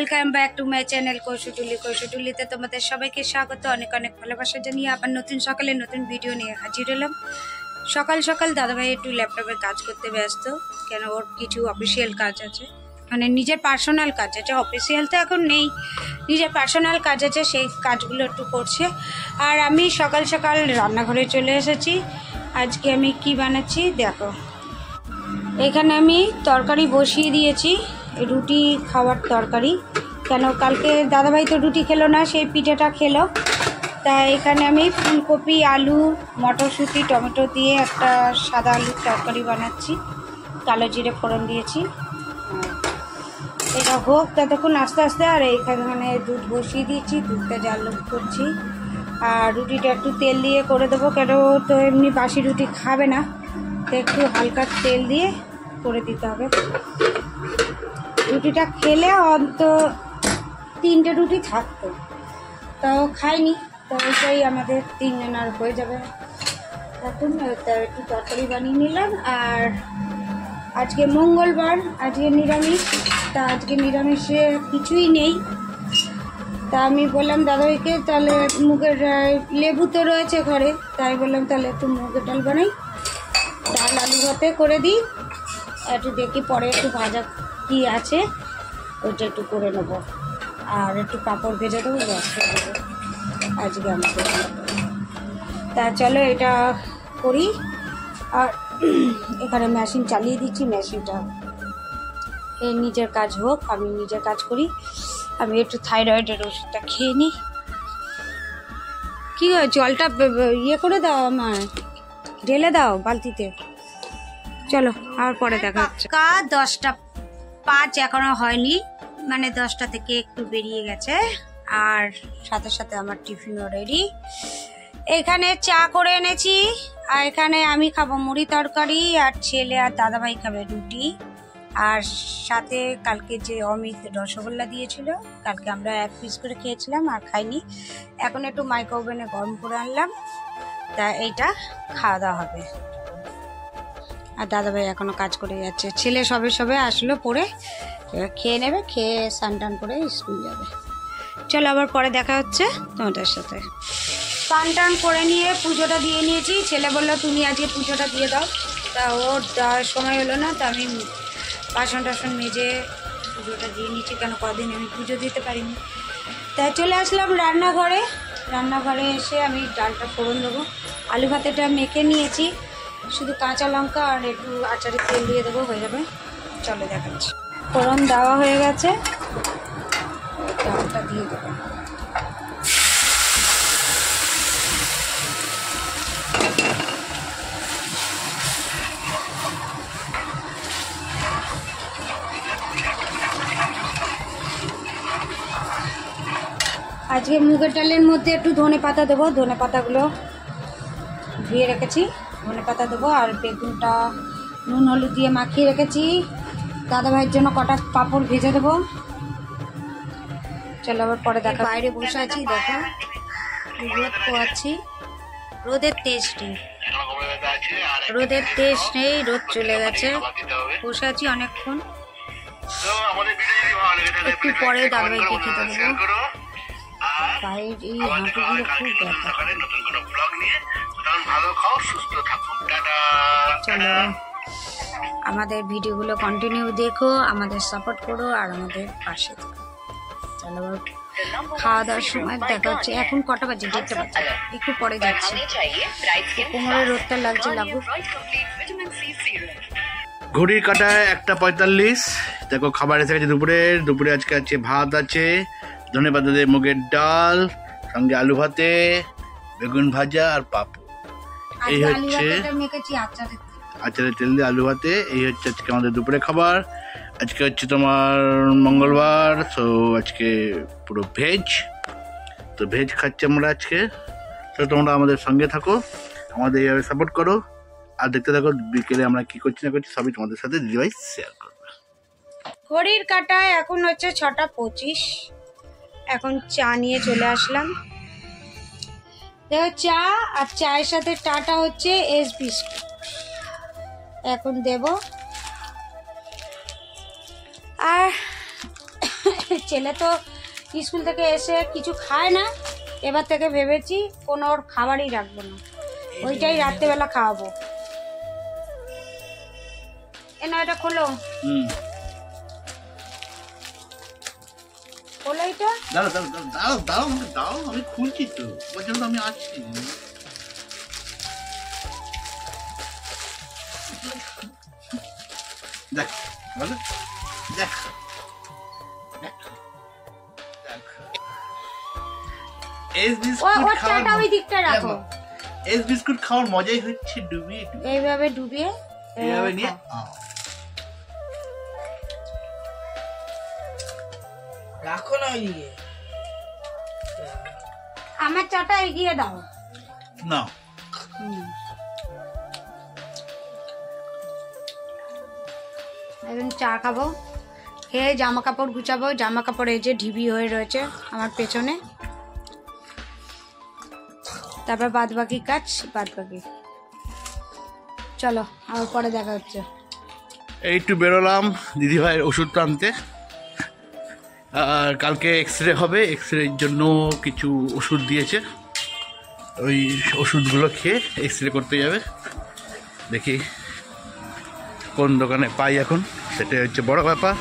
Welcome back to my channel কৌশুটুলিতে তোমাদের সবাইকে স্বাগত। অনেক অনেক ভালোবাসা জানিয়ে আবার নতুন সকালে নতুন ভিডিও নিয়ে হাজির হলাম। সকাল সকাল দাদাভাই একটু ল্যাপটপে কাজ করতে ব্যস্ত, কেন ওর কিছু অফিসিয়াল কাজ আছে, মানে নিজের পার্সোনাল কাজ আছে, অফিসিয়াল তো এখন নেই, নিজের পার্সোনাল কাজ আছে, সেই কাজগুলো একটু করছে। আর আমি সকাল সকাল রান্নাঘরে চলে এসেছি। আজকে আমি কি বানাচ্ছি দেখো। এখানে আমি তরকারি বসিয়ে দিয়েছি, রুটি খাওয়ার তরকারি, কেন কালকে দাদাভাই তো রুটি খেলো না, সেই পিঠেটা খেলো। তাই এখানে আমি ফুলকপি, আলু, মটরশুঁটি, টমেটো দিয়ে একটা সাদা আলুর তরকারি বানাচ্ছি, কালো জিরে ফোড়ন দিয়েছি। এটা হোক ততক্ষণ আস্তে আস্তে। আর এইখানে দুধ বসিয়ে দিয়েছি, দুধটা জাল করছি। আর রুটিটা একটু তেল দিয়ে করে দেবো, কেন তো এমনি বাসি রুটি খাবে না, তো একটু হালকা তেল দিয়ে করে দিতে হবে। রুটিটা খেলে অন্তত 3টে রুটি থাকতো, তাও খাইনি, তো ওইটাই আমাদের 3 জনের হয়ে যাবে। এখন তার একটু তরকারি বানিয়ে নিলাম। আর আজকে মঙ্গলবার, আজকে নিরামিষ, তা আজকে নিরামিষে কিছুই নেই। তা আমি বললাম দাদাভাইকে, তাহলে মুগের লেবু তো রয়েছে ঘরে, তাই বললাম তাহলে একটু মুগের ডাল বানাই, ডাল আলু ভাতে করে দিই, একটু দেখি পরে একটু ভাজা কি আছে ওইটা একটু করে নেবো, আর একটু পাঁপড় ভেজে দেবো, ব্যাস করে দেবো আজকে আমাদের। তা চলো এটা করি। আর এখানে মেশিন চালিয়ে দিচ্ছি, মেশিনটা এর নিজের কাজ হোক, আমি নিজের কাজ করি। আমি একটু থাইরয়েডের ওষুধটা খেয়ে নিই। কী হয়, জলটা ইয়ে করে দাও, আমার ঢেলে দাও বালতিতে। চলো আর পরে দেখা হচ্ছে। 10টা 5 এখনো হয়নি, মানে 10টা থেকে একটু বেরিয়ে গেছে। আর সাথে সাথে আমার টিফিনও রেডি। এখানে চা করে এনেছি, আর এখানে আমি খাবো মুড়ি তরকারি, আর ছেলে আর দাদাভাই খাবে রুটি। আর সাথে কালকে যে অমিত রসগোল্লা দিয়েছিল, কালকে আমরা 1 পিস করে খেয়েছিলাম আর খাইনি, এখন একটু মাইক্রো ওভেনে গরম করে আনলাম, তা এইটা খাওয়া দাওয়া হবে। আর দাদাভাই এখনো কাজ করে যাচ্ছে, ছেলে সবে সবে আসলো পড়ে, খেয়ে নেবে, খেয়ে স্নান টান করে স্কুল যাবে। চলো আবার পরে দেখা হচ্ছে তোমাদের সাথে। স্নান টান করে নিয়ে পুজোটা দিয়ে নিয়েছি, ছেলে বললো তুমি আজকে পুজোটা দিয়ে দাও, তা ওর দেওয়ার সময় হলো না, তা আমি বাসন টাসন মেজে পুজোটা দিয়ে নিয়েছি, কেন কদিন আমি পুজো দিতে পারিনি। তাই চলে আসলাম রান্নাঘরে। রান্নাঘরে এসে আমি ডালটা ফোড়ন দেবো, আলু ভাতেটা মেখে নিয়েছি, শুধু কাঁচা লঙ্কা আর একটু আচারের তেল দিয়ে দেবো, হয়ে যাবে। চলে দেখাচ্ছি। ফোড়ন দেওয়া হয়ে গেছে, ডালটা দিয়ে দেবো। আজকে মুগের ডালের মধ্যে একটু ধনে পাতা দেবো, ধনে পাতাগুলো ধুয়ে রেখেছি, ধনে পাতা দেবো। আর বেগুনটা নুন হলুদ দিয়ে মাখিয়ে রেখেছি, দাদাভাইয়ের জন্য কটা পাঁপড় ভেজে দেবো। চলো আবার পরে দেখা। বাইরে বসে আছি, দেখো রোদ পোয়াচ্ছি, রোদের তেজ নেই, রোদের তেজ নেই, রোদ চলে গেছে। বসে আছি অনেকক্ষণ, একটু পরে দাদাভাইকে খেতে দেবো। পায়ের এই হাঁটুগুলো খুব ব্যথা। চলো আমাদের ভিডিওগুলো কন্টিনিউ দেখো, আমাদের সাপোর্ট করো আর আমাদের পাশে থাকো। চলো খাওয়া দাওয়ার সময় দেখা হচ্ছে। এখন কটা বাজে, 1:30 বাজে, একটু পরে যাচ্ছি। কোমরের রোদটা লাগছে, লাগুক। ঘড়ির কাঁটায় 1:45। দেখো খাবার এসে গেছে দুপুরে আজকে আছে ভাত আছে, ধনে পাতা দিয়ে মুগের ডাল, সঙ্গে আলু ভাতে, বেগুন ভাজা আর পাঁপড়। এই হচ্ছে আচারের তেল দিয়ে আলু ভাতে। এই হচ্ছে আজকে আমাদের দুপুরে খাবার। আজকে হচ্ছে তোমার মঙ্গলবার, তো আজকে পুরো ভেজ, তো ভেজ খাচ্ছি আমরা আজকে। তো তোমরা আমাদের সঙ্গে থাকো, আমাদের এইভাবে সাপোর্ট করো, আর দেখতে থাকো বিকেলে আমরা কি করছি না করছি সবই তোমাদের সাথে দিদিভাই শেয়ার করবে। ঘড়ির কাঁটায় এখন হচ্ছে 6:25। এখন চা নিয়ে চলে আসলাম। দেখো চা, আর চায়ের সাথে টাটা হচ্ছে এস বিস্কুট এখন দেব। আর ছেলে তো স্কুল থেকে এসে কিছু খায় না, এবার থেকে ভেবেছি কোনো ওর খাবারই রাখবো না, ওইটাই রাত্রেবেলা খাওয়াবো। না এটা খোলো, খোলো এটা। দাও আমি খুলছি তো, ওর জন্য আমি আছি। দেখ বলো, দেখ বিস্কুট খাওয়ার মজাই হচ্ছে ডুবিয়ে এইভাবে ডুবিয়ে এইভাবে নিয়ে। রাখো না, আমার চাটা এগিয়ে দাও না। এখন চা খাবো, খেয়ে জামা কাপড় গুছাবো। জামা কাপড় এই যে ঢিবি হয়ে রয়েছে আমার পেছনে, তারপর বাদ বাকি কাজ বাদ বাকি। চলো আবার পরে দেখা হচ্ছে। এই একটু বেরোলাম দিদিভাইয়ের ওষুধ আনতে, আর কালকে এক্সরে হবে, এক্সরের জন্য কিছু ওষুধ দিয়েছে, ওই ওষুধগুলো খেয়ে এক্সরে করতে যাবে। দেখি কোন দোকানে পাই এখন, সেটাই হচ্ছে বড় ব্যাপার।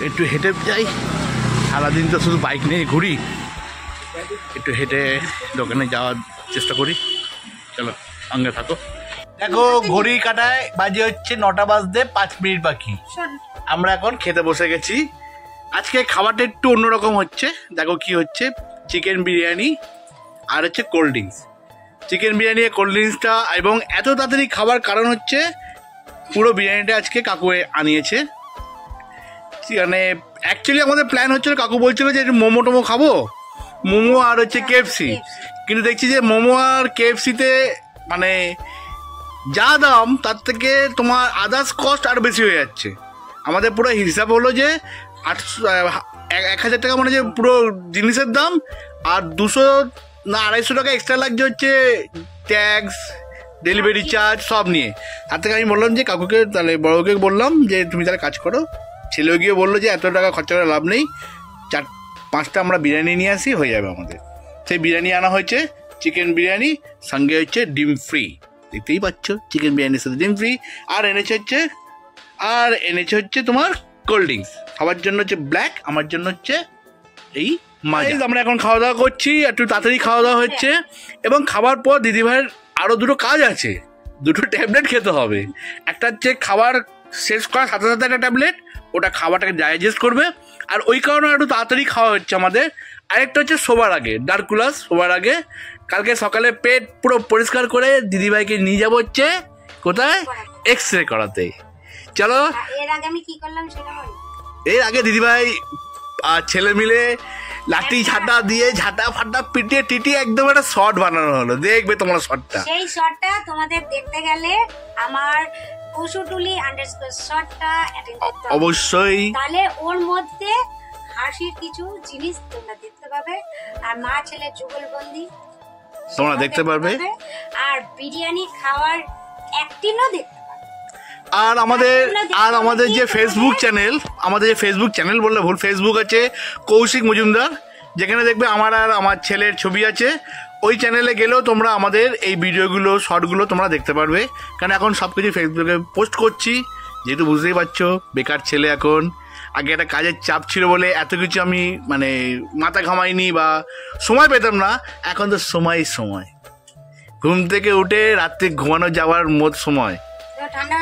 একটু হেঁটে যাই, সারাদিন তো শুধু বাইক নিয়ে ঘুরি, একটু হেঁটে দোকানে যাওয়ার চেষ্টা করি। চলো সঙ্গে থাকো। দেখো ঘড়ি কাটায় বাজে হচ্ছে 9টা বাজতে 5 মিনিট বাকি। আমরা এখন খেতে বসে গেছি। আজকে খাবারটা একটু অন্যরকম হচ্ছে, দেখো কি হচ্ছে, চিকেন বিরিয়ানি আর হচ্ছে কোল্ড ড্রিঙ্কস। চিকেন বিরিয়ানি আর কোল্ড ড্রিঙ্কসটা, এবং এত তাড়াতাড়ি খাবার কারণ হচ্ছে পুরো বিরিয়ানিটা আজকে কাকু আনিয়েছে। মানে অ্যাকচুয়ালি আমাদের প্ল্যান হচ্ছিল, কাকু বলছিল যে মোমো টোমো খাবো, মোমো আর হচ্ছে কেএফসি, কিন্তু দেখছি যে মোমো আর কেএফসিতে মানে যা দাম তার থেকে তোমার আদার্স কস্ট আরও বেশি হয়ে যাচ্ছে। আমাদের পুরো হিসাব হলো যে 1000 টাকা মানে যে পুরো জিনিসের দাম, আর 200 না 250 টাকা এক্সট্রা লাগছে হচ্ছে ট্যাক্স, ডেলিভারি চার্জ সব নিয়ে। তার থেকে আমি বললাম যে কাকুকে, তাহলে বড়কে বললাম যে তুমি তাহলে কাজ করো। ছেলেও গিয়ে বললো যে এত টাকা খরচা করে লাভ নেই, 4-5টা আমরা বিরিয়ানি নিয়ে আসি, হয়ে যাবে আমাদের। সেই বিরিয়ানি আনা হয়েছে, চিকেন বিরিয়ানি, সঙ্গে হচ্ছে ডিম ফ্রি, দেখতেই পাচ্ছ চিকেন বিরিয়ানির সাথে ডিম ফ্রি। আর এনেছে হচ্ছে তোমার কোল্ড ড্রিঙ্কস, খাওয়ার জন্য হচ্ছে ব্ল্যাক, আমার জন্য হচ্ছে এই মাজা। আমরা এখন খাওয়া দাওয়া করছি, একটু তাড়াতাড়ি খাওয়া দাওয়া হচ্ছে, এবং খাবার পর দিদিভাইয়ের আরও 2টো কাজ আছে, 2টো ট্যাবলেট খেতে হবে। একটা হচ্ছে খাবার শেষ করার সাথে সাথে একটা ট্যাবলেট, ওটা খাবারটাকে ডাইজেস্ট করবে, আর ওই কারণে একটু তাড়াতাড়ি খাওয়া হচ্ছে আমাদের। আরেকটা হচ্ছে শোবার আগে, ডার্কুলাস শোবার আগে। কালকে সকালে পেট পুরো পরিষ্কার করে দিদিভাইকে নিয়ে যাবো হচ্ছে কোথায়, এক্সরে করাতে। চলো। এর আগে আমি কি করলাম সেটা বল। এর আগে দিদিভাই আর ছেলে মিলে লাঠি ঝাঁটা দিয়ে ঝাঁটা ফাটা পিটিয়ে টিটিয়ে একদম একটা শর্ট বানানো হলো, দেখবে তোমরা শর্টটা। সেই শর্টটা তোমাদের দেখতে গেলে আমার কুসুটুলি_শর্টটা অ্যাটেন্ড করতে হবে অবশ্যই, তাহলে ওর মধ্যে হাসির কিছু জিনিস তোমরা দেখতে পাবে, আর মা ছেলের যুগলবন্দি তোমরা দেখতে পারবে, আর বিরিয়ানি খাওয়ার অ্যাক্টিংও দেখতে পাবে। আর আমাদের যে ফেসবুক চ্যানেল বললে ভুল, ফেসবুক আছে কৌশিক মজুমদার, যেখানে দেখবে আমার আর আমার ছেলের ছবি আছে। ওই চ্যানেলে গেলেও তোমরা আমাদের এই ভিডিওগুলো, শর্টগুলো তোমরা দেখতে পারবে, কারণ এখন সব কিছু ফেসবুকে পোস্ট করছি, যেহেতু বুঝতেই পারছো বেকার ছেলে এখন। আগে একটা কাজের চাপ ছিল বলে এত কিছু আমি মানে মাথা ঘামাইনি বা সময় পেতাম না, এখন তো সময় ঘুম থেকে উঠে রাত্রে ঘুমানো যাওয়ার সময়,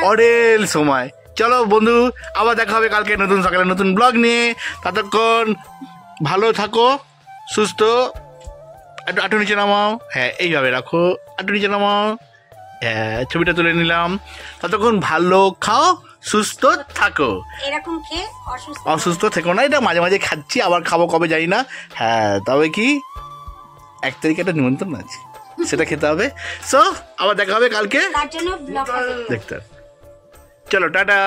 অরেল সময়। চলো বন্ধু, আবার দেখা হবে কালকে নতুন সকালে নতুন ব্লগ নিয়ে। ততক্ষণ ভালো থাকো, সুস্থ, একটু আটু নিচে নামাও, হ্যাঁ এইভাবে রাখো, আটু নিচে নামাও, হ্যাঁ ছবিটা তুলে নিলাম। ততক্ষণ ভালো খাও, সুস্থ থাকো, এরকম খেয়ে অসুস্থ থেকো না। এটা মাঝে মাঝে খাচ্ছি, আবার খাবো কবে জানি না। হ্যাঁ তবে কি 1 তারিখে একটা নিমন্ত্রণ আছে, সেটা খেতে হবে। সো আবার দেখা হবে কালকে, তার জন্য ব্লগটা দেখতে। চলো টাটা।